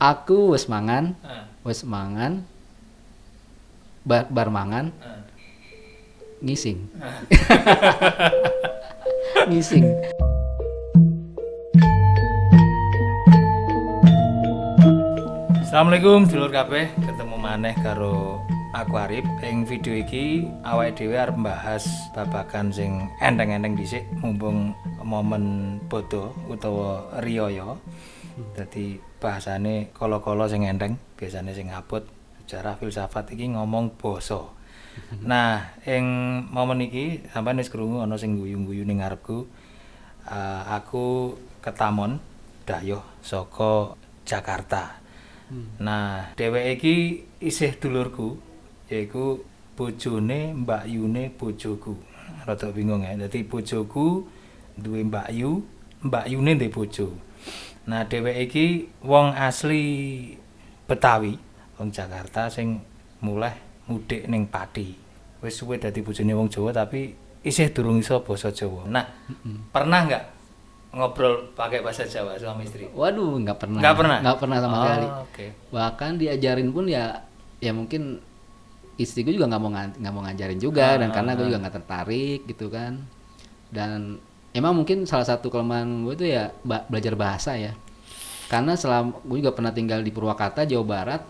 Aku wis mangan, Ah, wis mangan, bar mangan, ah. ngising. Ngising. Assalamualaikum dulur kabeh, ketemu maneh karo aku Arif. Ing video iki awake dhewe arep mbahas babagan sing enteng-enteng dhisik mumpung momen bodo utawa riyaya. Dadi bahasane kala-kala sing enteng, biasane sing abot. Sejarah filsafat iki ngomong basa. Nah, ing momen iki sampeyan wis krungu ana sing guyu-guyu ning ngarepku. Aku ketamon dayoh saka Jakarta. Nah, dheweke iki isih dulurku, yaiku bojone Mbak Yune bojoku. Rada bingung ya. Dadi bojoku duwe Mbak Yu, Mbak Yune duwe bojo. Nah, dheweke iki wong asli Betawi, wong Jakarta sing mulai mudik ning Pati. Wis suwe dadi bojone wong Jawa tapi isih durung iso basa Jawa. Nah, pernah enggak ngobrol pakai bahasa Jawa suami istri? Waduh, nggak pernah. Nggak pernah? Nggak pernah sama sekali. Oke. Bahkan diajarin pun ya mungkin istriku juga nggak mau ngajarin juga, dan karena gue juga nggak tertarik gitu kan. Dan emang mungkin salah satu kelemahan gue itu ya belajar bahasa ya. Karena selama gue juga pernah tinggal di Purwakarta, Jawa Barat,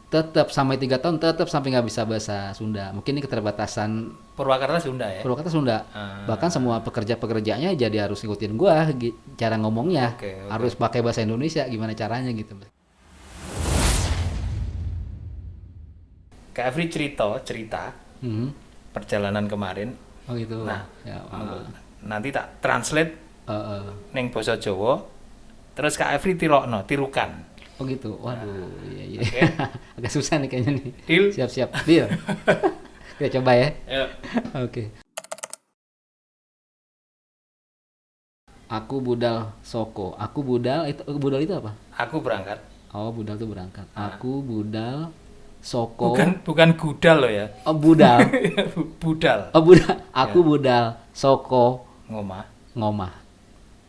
tetap sampai 3 tahun tetap sampai nggak bisa bahasa Sunda. Mungkin ini keterbatasan. Purwakarta Sunda ya? Purwakarta Sunda. Bahkan semua pekerja-pekerjanya jadi harus ngikutin gua cara ngomongnya. Oke. Harus pakai bahasa Indonesia, gimana caranya gitu. Kak Afri cerita Hmm. perjalanan kemarin. Oh gitu. Nah, Ya, nanti tak translate eh. ning basa Jawa. Terus Kak Afri tirukan. Oh gitu. Waduh, iya. Oke. Agak susah nih kayaknya nih. Deal? Siap-siap. Deal. Kita coba ya. Ayo. Oke. Aku budal Soko. Budal itu apa? Aku berangkat. Oh, budal itu berangkat. Aku budal Soko. Bukan gudal loh ya. Oh, budal. Budal. Oh, budal. Aku budal Soko Ngomah. ngomah.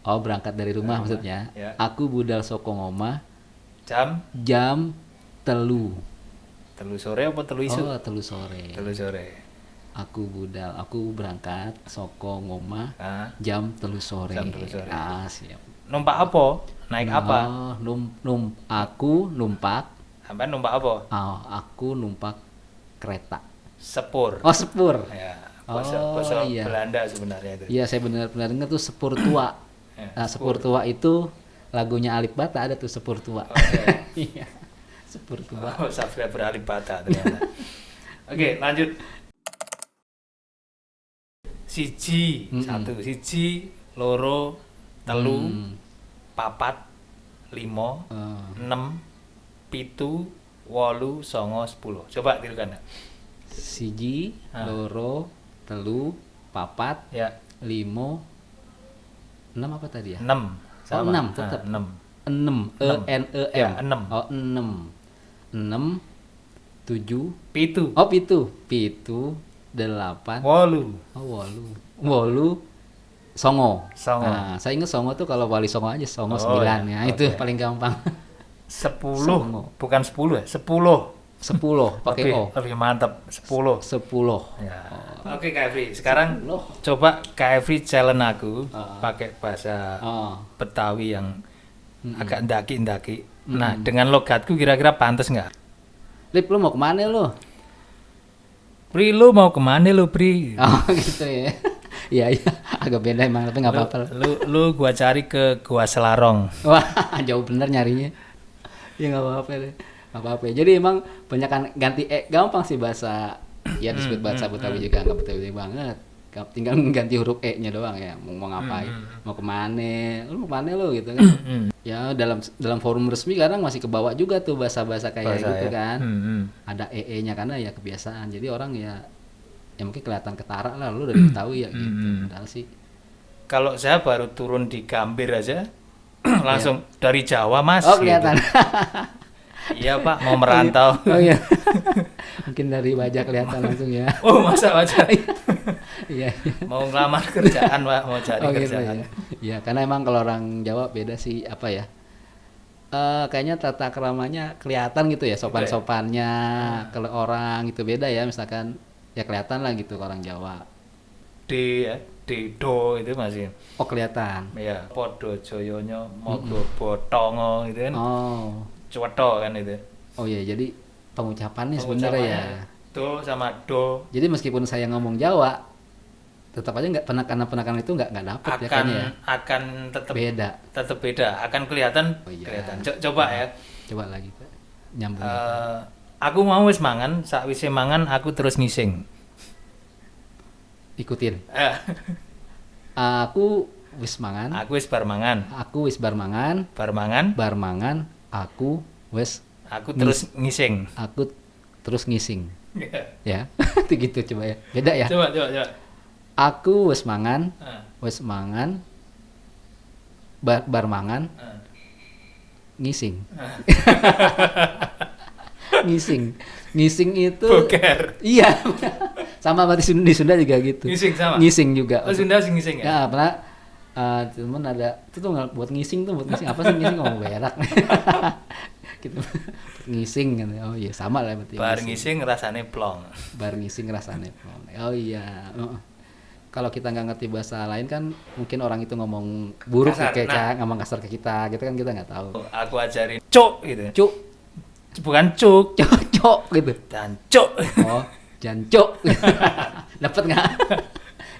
Oh, berangkat dari rumah maksudnya. Ya. Aku budal Soko ngomah Jam telu. telu sore apa telu isu? Oh, telu sore. Telu sore. Aku berangkat Soko ngomah Ah, jam telu sore. Jam telu sore. Ah, siap. numpak apa? Naik apa? Oh, aku numpak. Sampai numpak apa? Oh, aku numpak kereta. Sepur. Oh, sepur. Ya, Oh, bahasa iya. Belanda sebenarnya itu. Iya, saya benar-benar ingat tuh sepur tua. Ya, Nah, sepur tua itu lagunya Alif Bata, ada tuh sepur tua. Oke. Iya. Sepur tua. Oh, Safira beralih bata ternyata. Oke, lanjut. Siji, satu, siji, loro, telu, papat, limo, enem, pitu, wolu, songo, 10. Coba tirukan. Siji, loro, telu, papat, Ya, limo, 6 apa tadi ya? 6. Oh, 6 tetap. 6. 6, E-N-E-M. Ya, 6. Oh, 6. 6, 7. Pitu, Oh, pitu, 8. wolu, Oh, wolu, songo. songo, Nah, saya ingat songo tuh kalau wali songo aja, songo Oh, 9 ya. ya. Itu Oke. paling gampang. 10. Songo. Bukan 10 ya, 10. 10 pakai O. Lebih mantap, 10. 10. Ya. Oke Kak Efri, sekarang 10. coba Kak Efri challenge aku pakai bahasa Oh. Betawi yang agak ndaki-ndaki. Nah, dengan logatku kira-kira pantas nggak? Lip, lu mau kemana lu? Pri, lu mau kemana lu, Pri? Oh, gitu ya. Iya, agak beda emang, tapi nggak apa-apa. Lu gua cari ke Gua Selarong. Wah, jauh bener nyarinya. Ya nggak apa-apa deh. Nggak apa-apa. Jadi emang banyakan ganti gampang sih bahasa. Ya disebut bahasa Betawi juga nggak Betawi banget. Tinggal ganti huruf E-nya doang ya. Mau ngapain? Mau kemana? Lu mau kemana lu gitu kan? Ya dalam forum resmi kadang masih kebawa juga tuh bahasa-bahasa kayak Bahasa, gitu ya. kan. Ada EE-nya karena ya kebiasaan. Jadi orang ya mungkin kelihatan ketara lah, lu dari Betawi ya gitu. Padahal sih Kalau saya baru turun di Gambir aja, langsung dari Jawa Mas. oh kelihatan. Gitu. Iya Pak, mau merantau. Oh iya. Mungkin dari wajah kelihatan langsung ya. Oh masa wajah. Iya. Mau ngelamar kerjaan Pak, mau cari Oh gitu kerjaan. ya. Iya, karena emang kalau orang Jawa beda sih apa ya? kayaknya tata keramanya kelihatan gitu ya, sopan-sopannya kalau orang itu beda ya, misalkan ya kelihatan lah gitu ke orang Jawa. Di do itu masih Oh kelihatan. ya podo joyonya mogo botongo itu kan Oh, cueto kan itu oh ya jadi pengucapannya sebenarnya ya. do sama do Jadi meskipun saya ngomong Jawa, tetap aja nggak penekanan itu nggak dapet ya akan kayaknya ya. akan tetap Beda. beda akan kelihatan Oh iya. kelihatan coba ya Coba lagi Pak. Nyambung. aku mau wis mangan sakwise mangan aku terus ngising Ikutin. Eh, Aku wis mangan. aku wis bar mangan Aku wis bar mangan. Bar mangan. Aku wis. aku terus ngising Aku terus ngising. Ya. Itu gitu coba ya. Beda ya. coba Aku wis mangan. Ah, Wis mangan. Bar mangan. ah. Ngising. Ngising itu Boker iya. Sama berarti di Sunda juga gitu. ngising sama Ngising juga. oh Sunda sih ngising ya Ya, pernah cuman ada itu tuh buat ngising apa sih ngising ngomong berak. Gitu. Ngising kan. Oh iya sama lah berarti. bar ngising rasane plong Bar ngising rasanya. Oh iya. Kalau kita nggak ngerti bahasa lain kan mungkin orang itu ngomong buruk Kasar, kayak ngomong kasar ke kita gitu kan kita nggak tahu. aku ajarin cuk gitu Cuk, bukan cuk cok gitu. dan cuk Oh, jancok. Dapat nggak?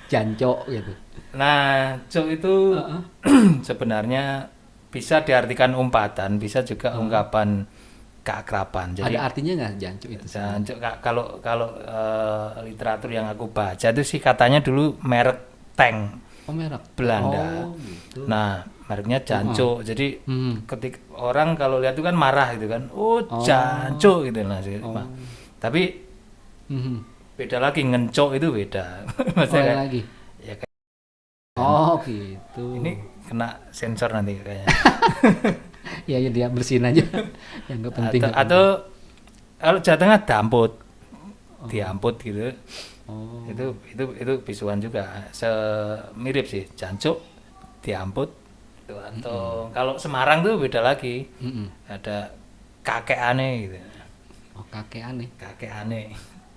Jancok gitu. nah cuk itu sebenarnya bisa diartikan umpatan bisa juga ungkapan keakraban Ada jadi artinya nggak jancok itu? jancuk kalau kalau literatur yang aku baca itu sih katanya dulu merek tank Oh merek Belanda. Oh gitu. nah mereknya jancuk jadi Hmm. ketika orang kalau lihat itu kan marah gitu kan oh jancuk gitu lah sih. Tapi Mhm. beda lagi ngencok itu beda Oh maksudnya ada kayak- lagi. ya kayak Oh gitu. ini kena sensor nanti kayaknya Ya ya dia bersihin aja. Yang nggak penting. atau kalau Jawa Tengah damput diamput gitu Oh. itu bisuan juga mirip sih jancuk diamput gitu. Atau kalau Semarang tuh beda lagi Mm-mm. ada kakek aneh gitu Oh kakek aneh. kakek aneh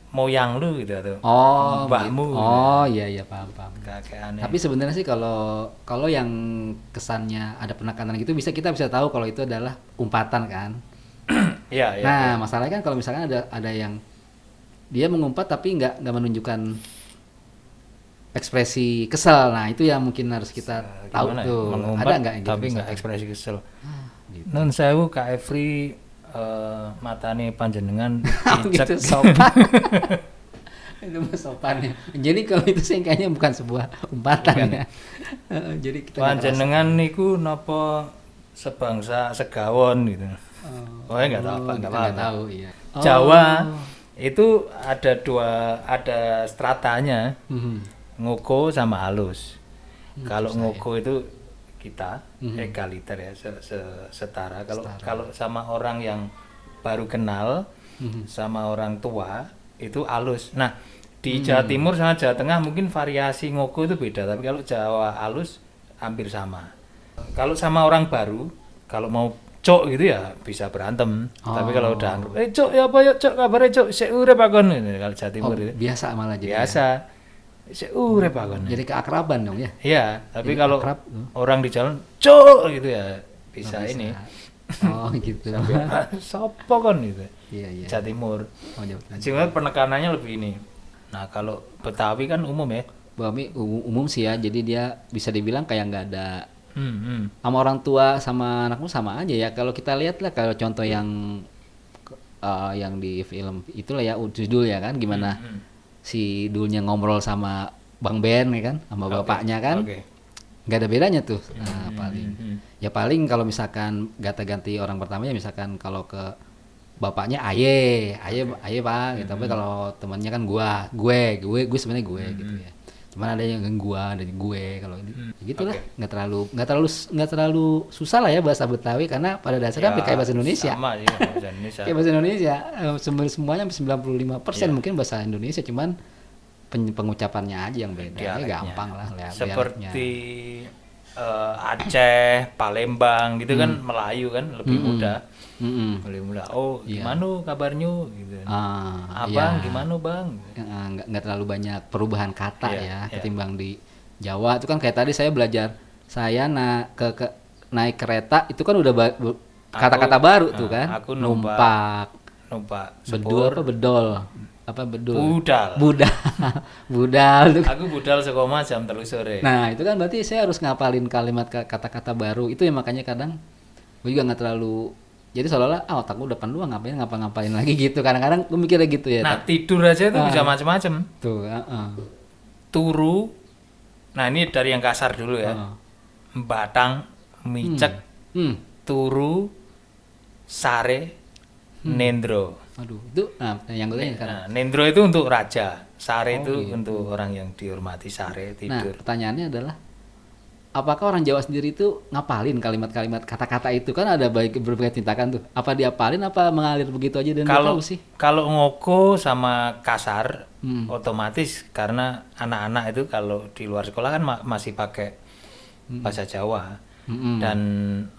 moyang lu gitu atau Oh, mbahmu gitu. Oh iya iya paham. kakek aneh Tapi sebenarnya sih kalau yang kesannya ada penekanan gitu kita bisa tahu kalau itu adalah umpatan kan. iya iya Nah, masalahnya kan kalau misalkan ada yang dia mengumpat tapi nggak menunjukkan ekspresi kesal. Nah, itu yang mungkin harus kita tahu Gimana ya? tuh. Mengumpat, Ada nggak yang gitu? tapi nggak misalkan? ekspresi kesel Gitu. nun sewu Kak Efri matane panjenengan Oh, gitu dicek sopan. Itu mah sopannya. Jadi kalau itu sih kayaknya bukan sebuah umpatan Bukan. ya. Jadi kita nggak panjenengan niku napa sebangsa segawon gitu ngerasa. oh nggak tahu apa Kita nggak nggak apa tahu iya. Jawa itu ada stratanya Mhm. ngoko sama halus kalau susah ngoko itu kita egaliter ya setara kalau sama orang yang baru kenal sama orang tua itu halus nah di Jawa Timur sama Jawa Tengah mungkin variasi ngoko itu beda tapi kalau Jawa halus hampir sama kalau sama orang baru kalau mau cok gitu ya bisa berantem tapi kalau udah anggap cok ya apa ya cok kabarnya cok sik urip akon kalau Jawa Timur itu Biasa malah jadi. biasa sik urip akon Jadi keakraban dong ya. iya tapi Jadi kalau akrab, orang di jalan cok gitu ya bisa Nggak ini Oh gitu. sopo kon gitu Iya iya. Jawa Timur Oh Jawa Timur. cuma penekanannya lebih ini nah kalau Betawi kan umum ya Bami umum sih ya. Jadi dia bisa dibilang kayak nggak ada sama orang tua sama anakmu sama aja ya. Kalau kita lihat lah kalau contoh yang di film itulah ya judul ya kan gimana si dulnya ngobrol sama Bang Ben ya kan sama bapaknya kan oke nggak ada bedanya tuh. Nah, paling kalau misalkan ganti orang pertamanya misalkan kalau ke bapaknya aye Pak gitu. Tapi kalau temannya kan gue sebenarnya gue gitu ya. Cuman ada yang gua ada gue kalau gitulah nggak terlalu susah lah ya bahasa Betawi karena pada dasarnya kayak bahasa Indonesia. sama sih bahasa Indonesia Kayak bahasa Indonesia semuanya 95% mungkin bahasa Indonesia cuman pengucapannya aja yang beda. Ya Dialeknya. gampang lah lihatnya. seperti Aceh, Palembang gitu kan Melayu kan lebih mudah. Mm-mm. Lebih mudah. Oh, Iya. gimana kabarnya gitu. Iya. Abang gimana, Bang? Nggak terlalu banyak perubahan kata Iya, ya iya. ketimbang di Jawa itu kan kayak tadi saya belajar saya naik kereta itu kan udah kata-kata baru tuh kan aku numpak numpak bedul sepur, apa bedol apa bedul budal. budal budal tuh. Aku budal sekoma jam 3 sore. Nah itu kan berarti saya harus ngapalin kalimat kata-kata baru itu ya makanya kadang gue juga nggak terlalu jadi seolah-olah otak gue depan doang ngapain ngapa-ngapain lagi gitu kadang-kadang gue mikirnya gitu ya Nah, tidur aja itu bisa macam-macam. tuh Turu. Nah, ini dari yang kasar dulu ya. Batang, micek, turu, sare, nendro. aduh itu yang gue tanya kan Nah, nendro itu untuk raja, sare itu untuk orang yang dihormati, sare nah tidur. pertanyaannya adalah apakah orang Jawa sendiri itu ngapalin kalimat-kalimat kata-kata itu kan ada baik berbagai tindakan tuh apa diapalin apa mengalir begitu aja dan dia tahu sih Kalau ngoko sama kasar, otomatis karena anak-anak itu kalau di luar sekolah kan masih pakai bahasa Jawa. Dan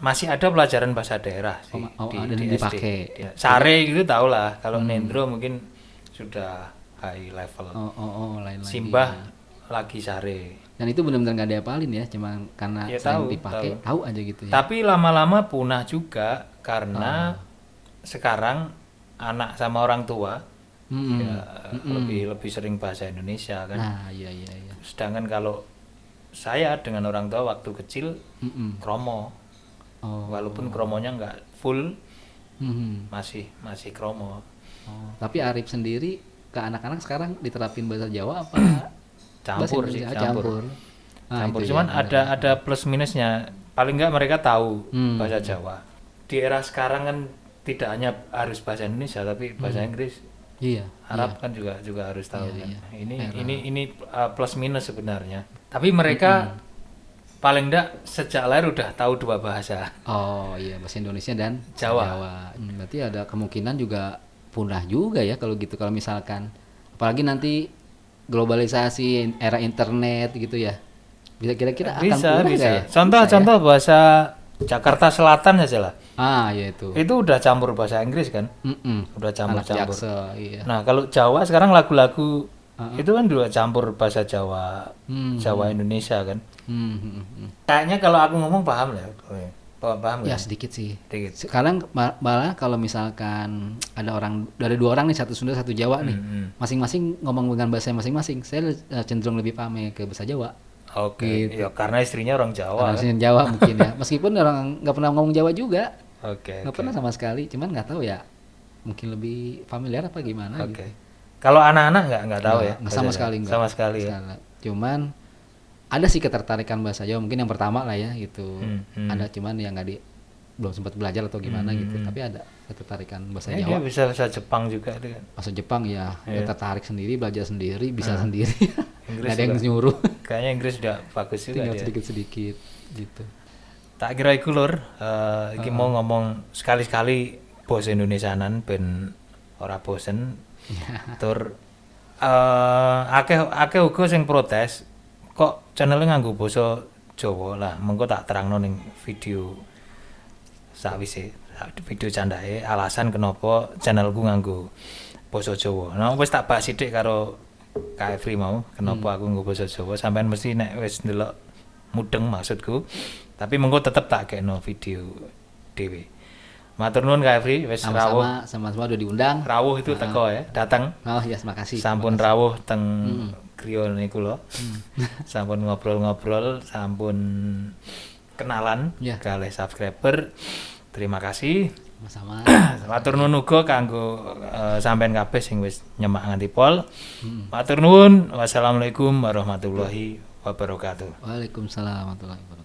masih ada pelajaran bahasa daerah sih ada di SD. dipakai. Ya, sare gitu tau lah. Kalau nendro mungkin sudah high level. lain lagi Simbah lagi sare. dan itu benar-benar nggak diapalin ya cuma karena Ya, sering tahu, dipakai tahu aja gitu ya Tapi lama-lama punah juga karena sekarang anak sama orang tua ya, lebih sering bahasa Indonesia kan. nah iya Sedangkan kalau saya dengan orang tua waktu kecil kromo, walaupun kromonya nggak full, masih kromo. tapi Arif sendiri ke anak-anak sekarang diterapin bahasa Jawa apa Campur bahasa sih, Indonesia? campur. Itu Cuman ya, ada plus minusnya. Paling nggak mereka tahu bahasa Jawa. Di era sekarang kan tidak hanya harus bahasa Indonesia tapi bahasa Inggris. iya Arab kan juga harus tahu kan. Ini plus minus sebenarnya. Tapi mereka paling enggak sejak lahir udah tahu 2 bahasa. oh iya bahasa Indonesia dan Jawa. Berarti ada kemungkinan juga punah juga ya kalau gitu kalau misalkan apalagi nanti globalisasi era internet gitu ya bisa kira-kira akan Bisa. punah nggak ya Contoh bahasa Jakarta Selatan aja lah. ya itu Itu udah campur bahasa Inggris kan? Udah anak campur-campur. Jaksel iya Nah, kalau Jawa sekarang lagu-lagu itu kan juga campur bahasa Jawa, Jawa Indonesia kan. Kayaknya kalau aku ngomong paham lah. Paham ya nggak? sedikit sih Sedikit. sekarang malah kalau misalkan ada orang dari 2 orang nih satu Sunda satu Jawa nih masing-masing ngomong dengan bahasa masing-masing saya cenderung lebih paham ke bahasa Jawa Oke, ya karena istrinya orang Jawa. orang Jawa mungkin ya meskipun orang nggak pernah ngomong Jawa juga Oke. nggak pernah sama sekali cuman nggak tahu ya mungkin lebih familiar apa gimana Oke. gitu Kalau anak-anak nggak tahu ya? nggak sama bahasa sekali Jawa? nggak Sama sekali ya. cuman ada sih ketertarikan bahasa Jawa mungkin yang pertama lah ya gitu ada cuman yang belum sempat belajar atau gimana gitu tapi ada ketertarikan bahasa Dia Jawa bisa Jepang juga itu kan. bahasa Jepang ya dia tertarik sendiri belajar sendiri bisa sendiri Inggris nggak ada yang nyuruh Kayaknya Inggris udah bagus juga tinggal dia. sedikit-sedikit gitu Tak kira iku lur, iki mau ngomong sekali-sekali bahasa Indonesianan ben ora bosen. Tur akeh uga sing protes kok channelnya nganggo basa Jawa lah. Mengko tak terangno ning video sakwise video candake alasan kenapa channelku nganggo basa Jawa. Nah wis tak bahas sithik karo Kak Efri mau kenapa aku nganggo basa Jawa sampean mesti nek wis ndelok mudeng maksudku. Tapi mengko tetep tak kekno video dhewe. Matur nuwun Kak Efri wis rawuh. sama-sama udah diundang Rawuh itu teko ya, datang. oh ya makasih Sampun rawuh teng griya niku lho. Sampun ngobrol-ngobrol, sampun kenalan kalih subscriber. Terima kasih. sama-sama Matur nuwun uga kanggo sampean kabeh sing wis nyemak nganti pol. Matur nuwun. Wassalamualaikum warahmatullahi wabarakatuh. Waalaikumsalam warahmatullahi wabarakatuh.